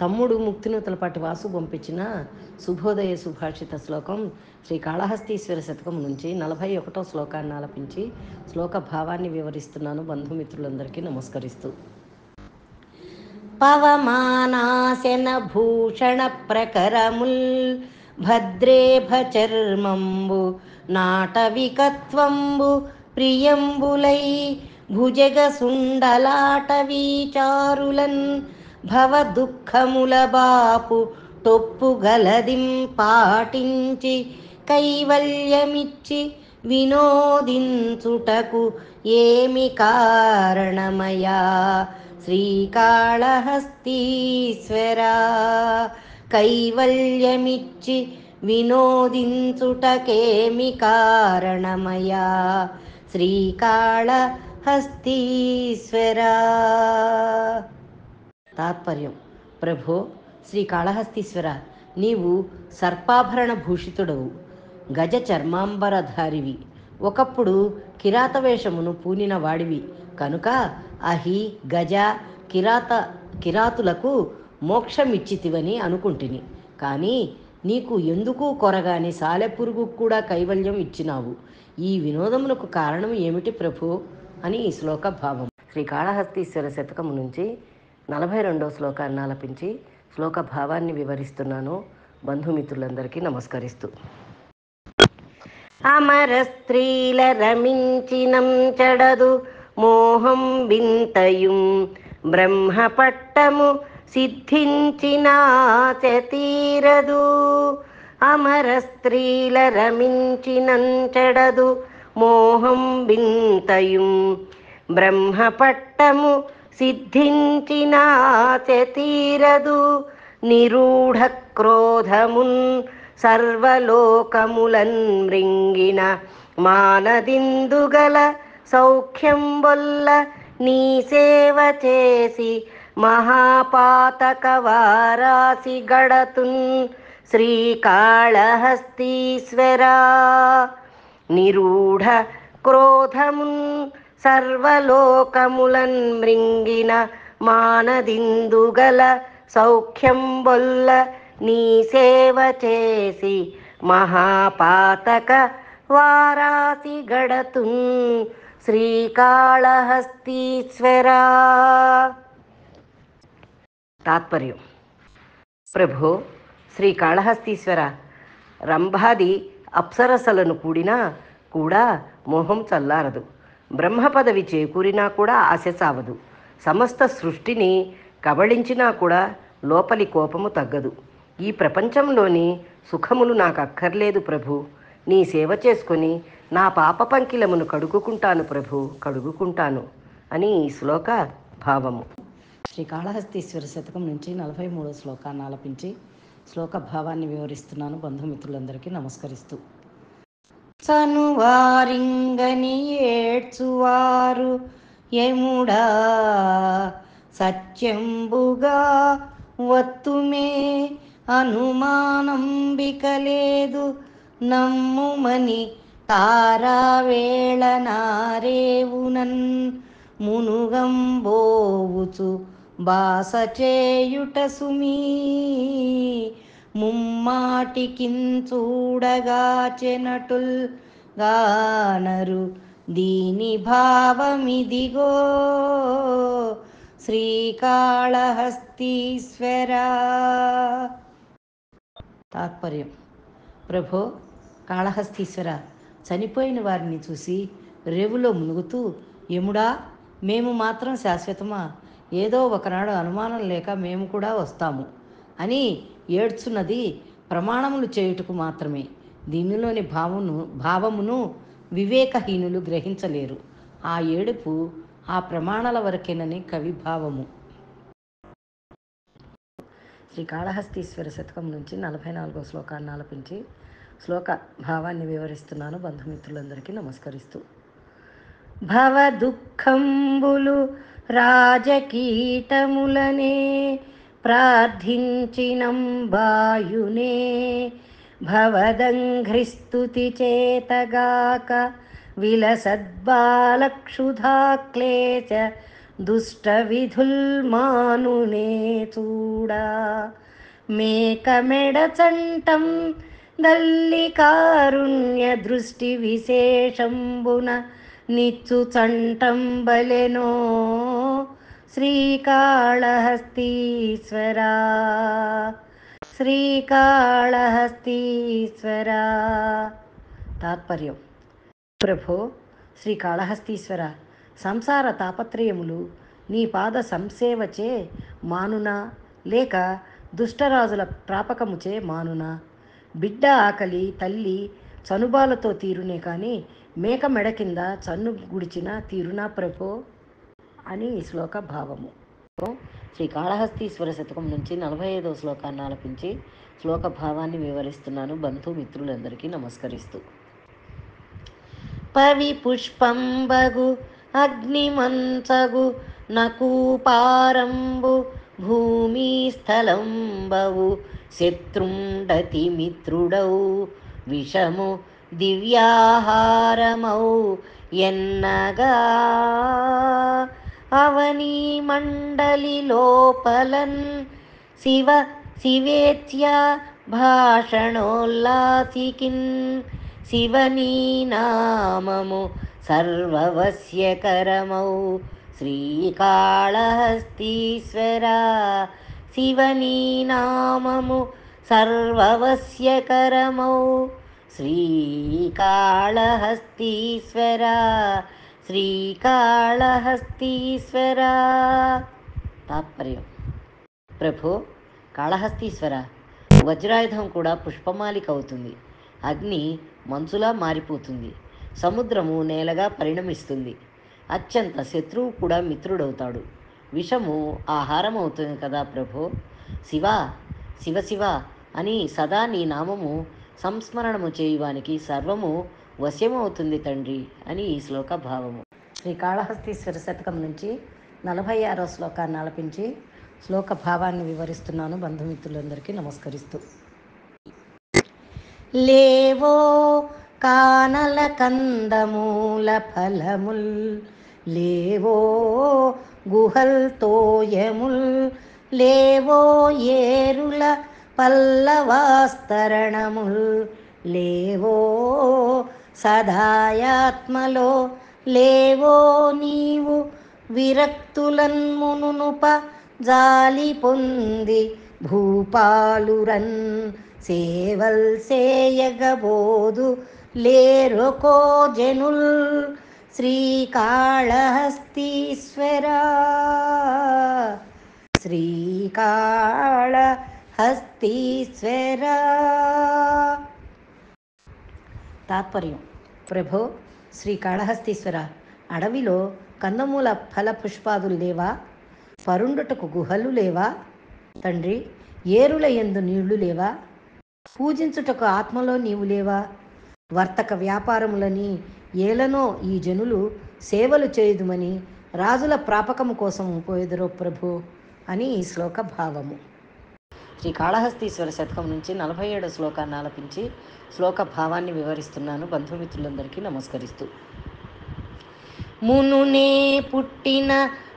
తమ్ముడు ముక్తినూతలపాటి వాసు పంపించిన శుభోదయ సుభాషిత శ్లోకం శ్రీ కాళహస్తీశ్వర శతకం నుంచి 41వ శ్లోకాన్ని ఆలపించి శ్లోక భావాన్ని వివరిస్తున్నాను. బంధుమిత్రులందరికీ నమస్కరిస్తూ. పవమానాశన భూషణ ప్రకరముల్ భద్రేభ చర్మంబు నాటవికత్వంబు ప్రియంబులై భుజగ సుండలాటవీచారులన్ భవ దుఃఖముల బాపు టొప్పు గలదిం పాటించి కైవల్యమిచ్చి వినోదించుటకు ఏమి కారణమయా శ్రీకాళహస్తీశ్వరా. కైవల్యమిచ్చి వినోదించుటకేమి కారణమయా శ్రీకాళహస్తీశ్వరా. తాత్పర్యం: ప్రభో శ్రీకాళహస్తీశ్వర, నీవు సర్పాభరణ భూషితుడవు, గజ చర్మాంబరధారివి, ఒకప్పుడు కిరాతవేషమును పూనిన వాడివి కనుక అహి గజ కిరాతులకు మోక్షమిచ్చితివని అనుకుంటుని. కానీ నీకు ఎందుకు కొరగాని సాలెపురుగు కూడా కైవల్యం ఇచ్చినావు. ఈ వినోదమునకు కారణం ఏమిటి ప్రభు అని ఈ శ్లోక భావం. శ్రీకాళహస్తీశ్వర శతకము నుంచి 42వ శ్లోకాన్ని ఆలపించి శ్లోక భావాన్ని వివరిస్తున్నాను. బంధుమిత్రులందరికీ నమస్కరిస్తూ. అమర స్త్రీల రమించినం చెడదు మోహం వింతయుం బ్రహ్మపట్టము సిద్ధించినా తీరదు. అమర స్త్రీల రమించినం చెడదు మోహం వింతయుం బ్రహ్మపట్టము సిద్ధించినా తీరదు. నిరూఢ క్రోధమున్ సర్వలోకములన్ మృంగిన మానదిందుగల సౌఖ్యం వల్ల నీ సేవ చేసి మహాపాతక వారాసి గడతున్ శ్రీకాళహస్తీశ్వరా. నిరూఢ క్రోధమున్ సర్వలోకములన్ మృంగిన మానదిందుగల సౌఖ్యం వల్ల నీ సేవ చేసి మహాపాతక వారాసి గడతున్ శ్రీకాళహస్తీశ్వరా. తాత్పర్యం: ప్రభో శ్రీకాళహస్తీశ్వర, రంభాది అప్సరసలను కూడినా కూడా మోహం చల్లారదు, బ్రహ్మపదవి చేకూరినా కూడా ఆశ సావదు, సమస్త సృష్టిని కబళించినా కూడా లోపలి కోపము తగ్గదు. ఈ ప్రపంచంలోని సుఖములు నాకు అక్కర్లేదు ప్రభు, నీ సేవ చేసుకొని నా పాప పంకిలమును కడుగుకుంటాను ప్రభు, కడుగుకుంటాను అని ఈ శ్లోక భావము. శ్రీకాళహస్తీశ్వర శతకం నుంచి 43వ శ్లోకాన్ని ఆలపించి శ్లోక భావాన్ని వివరిస్తున్నాను. బంధుమిత్రులందరికీ నమస్కరిస్తూ. సనువారింగని ఏడ్చువారు యముడా సత్యంబుగా వత్తుమే అనుమానంబిక లేదు నమ్ముమని తారావేళ నారేవునన్ మునుగంబోవుచు బాస చేయుట సుమీ ముమ్మాటికించూడగా చెనటుల్ గానరు దీని భావమిదిగో శ్రీకాళహస్తీశ్వరా. తాత్పర్యం: ప్రభో కాళహస్తీశ్వర, చనిపోయిన వారిని చూసి రేవులో మునుగుతూ యముడా మేము మాత్రం శాశ్వతమా, ఏదో ఒకనాడు అనుమానం లేక మేము కూడా వస్తాము అని ఏడ్చున్నది ప్రమాణములు చేయుటకు మాత్రమే. దీనిలోని భావమును వివేకహీనులు గ్రహించలేరు. ఆ ఏడుపు ఆ ప్రమాణాల వరకేనని కవి భావము. శ్రీకాళహస్తీశ్వర శతకం నుంచి 44వ శ్లోకాన్ని ఆలపించి శ్లోక భావాన్ని వివరిస్తున్నాను. బంధుమిత్రులందరికీ నమస్కరిస్తూ. భవ దుఃఖంబులు రాజకీటములనే ప్రార్థించినం బాయునే భవదంఘ్రిస్తుతి చేతగాక విలసద్బాలక్షుధాక్లేశ దుష్ట విధుల్ మానునే చూడా. మేక మెడ చంటం దల్లి కారుణ్య దృష్టి విశేషంబున నిచ్చు చంటం బలెనో శ్రీకాళహస్తీశ్వరా. శ్రీకాళహస్తీశ్వరా. తాత్పర్యం: ప్రభో శ్రీకాళహస్తీశ్వర, సంసార తాపత్రయములు నీ పాద సంసేవచే మానునా, లేక దుష్టరాజుల ప్రాపకముచే మానునా? బిడ్డ ఆకలి తల్లి చనుబాలతో తీరునే కానీ మేక మెడ కింద చన్ను గుడిచిన తీరునా ప్రభో అని ఈ శ్లోక భావము. శ్రీకాళహస్తీశ్వర శతకం నుంచి 45వ శ్లోకాన్ని ఆలపించి శ్లోక భావాన్ని వివరిస్తున్నాను. బంధుమిత్రులందరికీ నమస్కరిస్తూ. పవి పుష్పంబగు అగ్నిమంచగు నకూపారంబు భూమి స్థలంబవు శత్రుండతి మిత్రుడౌ విషము దివ్యాహారమౌ ఎన్నగా అవనీ మండలి లోపలన్ శివ శివేత్య భాషణోల్లాసికిన్ శివనీ నామము సర్వవశ్యకరమౌ శ్రీకాళహస్తీశ్వరా. శివనీ నామము సర్వవశ్యకరమౌ శ్రీకాళహస్తీశ్వరా. శ్రీకాళహస్తీశ్వరా. తాత్పర్యం: ప్రభో కాళహస్తీశ్వర, వజ్రాయుధం కూడా పుష్పమాలిక అవుతుంది, అగ్ని మంచులా మారిపోతుంది, సముద్రము నేలగా పరిణమిస్తుంది, అత్యంత శత్రువు కూడా మిత్రుడవుతాడు, విషము ఆహారం అవుతుంది కదా ప్రభో. శివ శివ శివ అని సదా నీ నామము సంస్మరణము చేయువానికి సర్వము వశ్యమవుతుంది తండ్రి అని ఈ శ్లోక భావము. శ్రీకాళహస్తీశ్వర శతకం నుంచి 46వ శ్లోకాన్ని ఆలపించి శ్లోక భావాన్ని వివరిస్తున్నాను. బంధుమిత్రులందరికీ నమస్కరిస్తూ. లేవో కానల కందమూల ఫలముల్, లేవో గుహల్ తోయముల్, లేవో ఏరుల పల్లవాస్తరణముల్, లేవో సదాయాత్మలో, లేవో నీవు విరక్తులన్మునుప జాలి పొంది భూపాలురన్ సేవల్ సేయగబోదు లేరొకో జనుల్ శ్రీకాళహస్తీశ్వరా. శ్రీకాళహస్తీశ్వరా. తాత్పర్యం: ప్రభో శ్రీకాళహస్తీశ్వర, అడవిలో కందమూల ఫల పుష్పాదులు లేవా? పరుండుటకు గుహలు లేవా? తండ్రి, ఏరుల యందు నీళ్లు లేవా? పూజించుటకు ఆత్మలో నీవు లేవా? వర్తక వ్యాపారములని ఏలనో ఈ జనులు సేవలు చేయుదుమని రాజుల ప్రాపకము కోసం పోయేదురో ప్రభు అని ఈ శ్లోక భావము. శ్రీకాళహస్తీశ్వర శతకం నుంచి 47వ శ్లోకాన్ని ఆలపించి శ్లోక భావాన్ని వివరిస్తున్నాను. బంధుమిత్రులందరికీ నమస్కరిస్తూ. మునునే పుట్టిన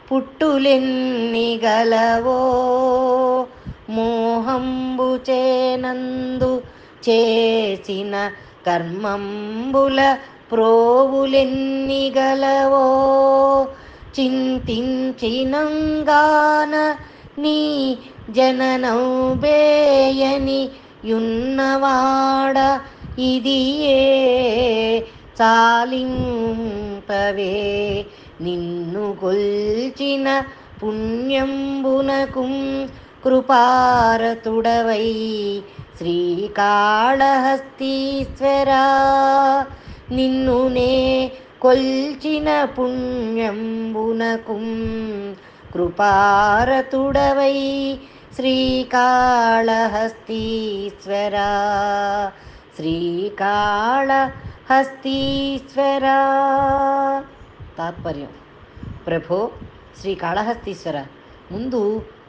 పుట్టులెన్ని గలవో, మోహంబు చేనందు చేసిన కర్మంబుల ప్రోవులెన్ని గలవో, చింతించినంగాన నీ జననం బేయని యున్నవాడ ఇది ఏ చాలింపవే నిన్ను గొల్చిన పుణ్యంబునకు కృపారతుడవై శ్రీకాళహస్తీశ్వరా. నిన్ను నే కొల్చిన పుణ్యంబునకు కృపారతుడవై శ్రీకాళహస్తీశ్వరా. శ్రీకాళహస్తీశ్వరా. తాత్పర్యం: ప్రభో శ్రీకాళహస్తీశ్వర, ముందు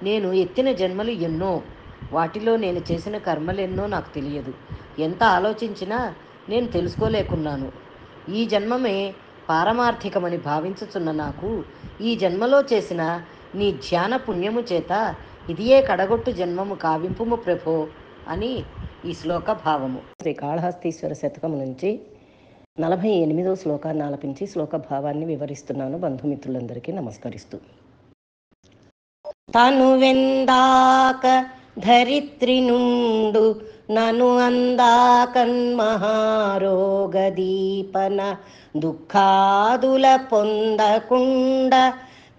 నేను ఎత్తిన జన్మలు ఎన్నో, వాటిలో నేను చేసిన కర్మలెన్నో నాకు తెలియదు. ఎంత ఆలోచించినా నేను తెలుసుకోలేకున్నాను. ఈ జన్మమే పారమార్థికమని భావించుచున్న నాకు ఈ జన్మలో చేసిన నీ ధ్యాన పుణ్యము చేత ఇదియే కడగొట్టు జన్మము కావింపుము ప్రభో అని ఈ శ్లోక భావము. శ్రీ కాళహస్తీశ్వర శతకం నుంచి 48వ శ్లోకాన్ని ఆలపించి శ్లోక భావాన్ని వివరిస్తున్నాను. బంధుమిత్రులందరికీ నమస్కరిస్తూ. తను వెందాక ధరిత్రి నుండు నను అందాకన్ మహారోగదీపన దుఃఖాదుల పొందకుండ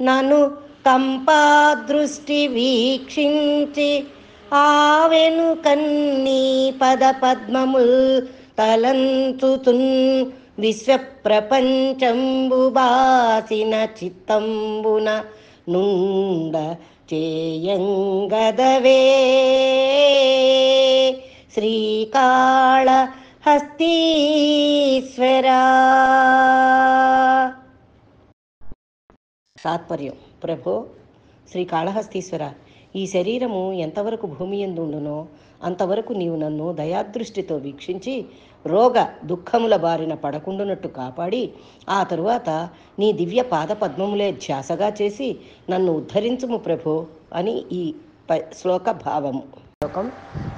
నను కంపాదృష్టి వీక్షించి ఆవెను కన్నీ పద పద్మముల్ తలంచుతున్ విశ్వప్రపంచంబు బాసిన చిత్తంబున నుండ చేయంగదవే శ్రీకాళహస్తీశ్వరా. తాత్పర్యం. ప్రభో శ్రీకాళహస్తీశ్వర, ఈ శరీరము ఎంతవరకు భూమి యందు ఉండునో అంతవరకు నీవు నన్ను దయాదృష్టితో వీక్షించి రోగ దుఃఖముల బారిన పడకుండునట్టు కాపాడి ఆ తరువాత నీ దివ్య పాద పద్మములే ధ్యాసగా చేసి నన్ను ఉద్ధరించుము ప్రభో అని ఈ శ్లోక భావము. శ్లోకం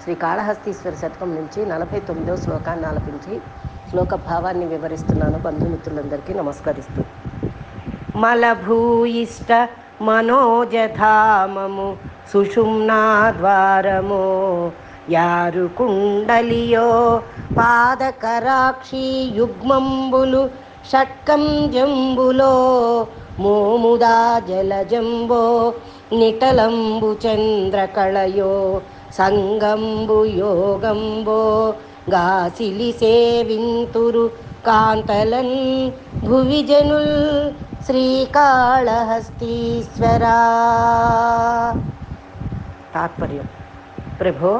శ్రీకాళహస్తీశ్వర శతకం నుంచి 49వ శ్లోకాన్ని ఆలపించి శ్లోక భావాన్ని వివరిస్తున్నాను. బంధుమిత్రులందరికీ నమస్కరిస్తూ. మలభూయిష్ట మనోజధామము సుషుమ్నా ద్వారమో యారు కుండలియో పాదకరాక్షి యుగ్మంబులు షట్కం జంబులో మోముదా జలజంబో నిటలంబు చంద్రకళయో సంగంబు యోగంబో గాసిలి సేవింతురు కాంతలన్ భువిజనుల్ శ్రీకాళహస్తీశ్వరా. తాత్పర్యం. ప్రభో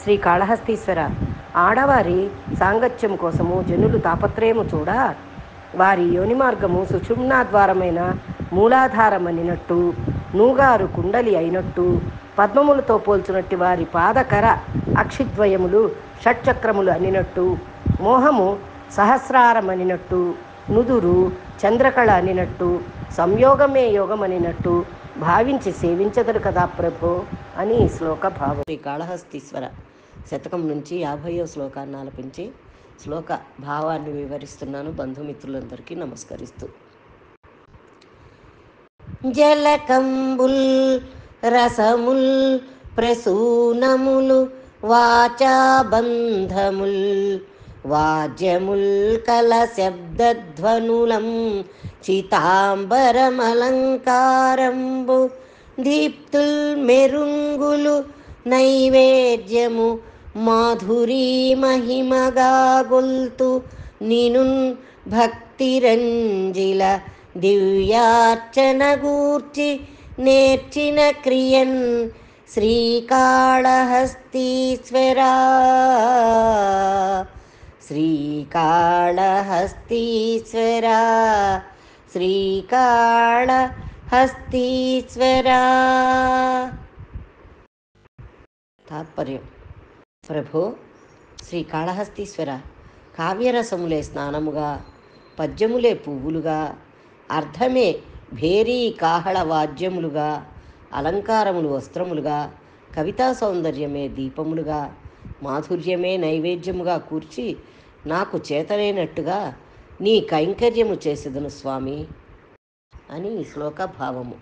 శ్రీకాళహస్తీశ్వర, ఆడవారి సాంగత్యం కోసము జనులు తాపత్రయము చూడ వారి యోని మార్గము సుషుమ్నా ద్వారమైన మూలాధారమనినట్టు నూగారు కుండలి అయినట్టు పద్మములతో పోల్చునట్టి వారి పాదకర అక్షిద్వయములు షట్చక్రములు అనినట్టు మోహము సహస్రారమనినట్టు నుదురు చంద్రకళ అనినట్టు సంయోగమే యోగమనినట్టు భావించి సేవించదరు కదా ప్రభో అని ఈ శ్లోక భావం. శ్రీ కాళహస్తీశ్వర శతకం నుంచి 50వ శ్లోకాన్ని ఆలపించి శ్లోక భావాన్ని వివరిస్తున్నాను. బంధుమిత్రులందరికీ నమస్కరిస్తూ. జలకంబుల్ రసముల్ ప్రసూనములు వాచాబంధముల్ వాద్యముల్ కల శబ్దధ్వనులం చితాంబరమలంకారంబు దీప్తుల్ మెరుంగులు నైవేద్యము మాధురీ మహిమగా గొల్తు నినున్ భక్తిరంజిల దివ్యార్చన గూర్చి నేర్చిన క్రియన్ శ్రీకాళహస్తీశ్వరా. శ్రీకాళహస్తీశ్వరా శ్రీకాళహస్తీశ్వరా. తాత్పర్యం. ప్రభో శ్రీకాళహస్తీశ్వర, కావ్యరసములే స్నానముగా పద్యములే పువ్వులుగా అర్థమే భేరీ కాహళ వాద్యములుగా అలంకారములు వస్త్రములుగా కవితా సౌందర్యమే దీపములుగా మాధుర్యమే నైవేద్యముగా కూర్చి నాకు చేతనైనట్టుగా నీ కైంకర్యము చేసేదను స్వామి అని ఈ శ్లోక భావము.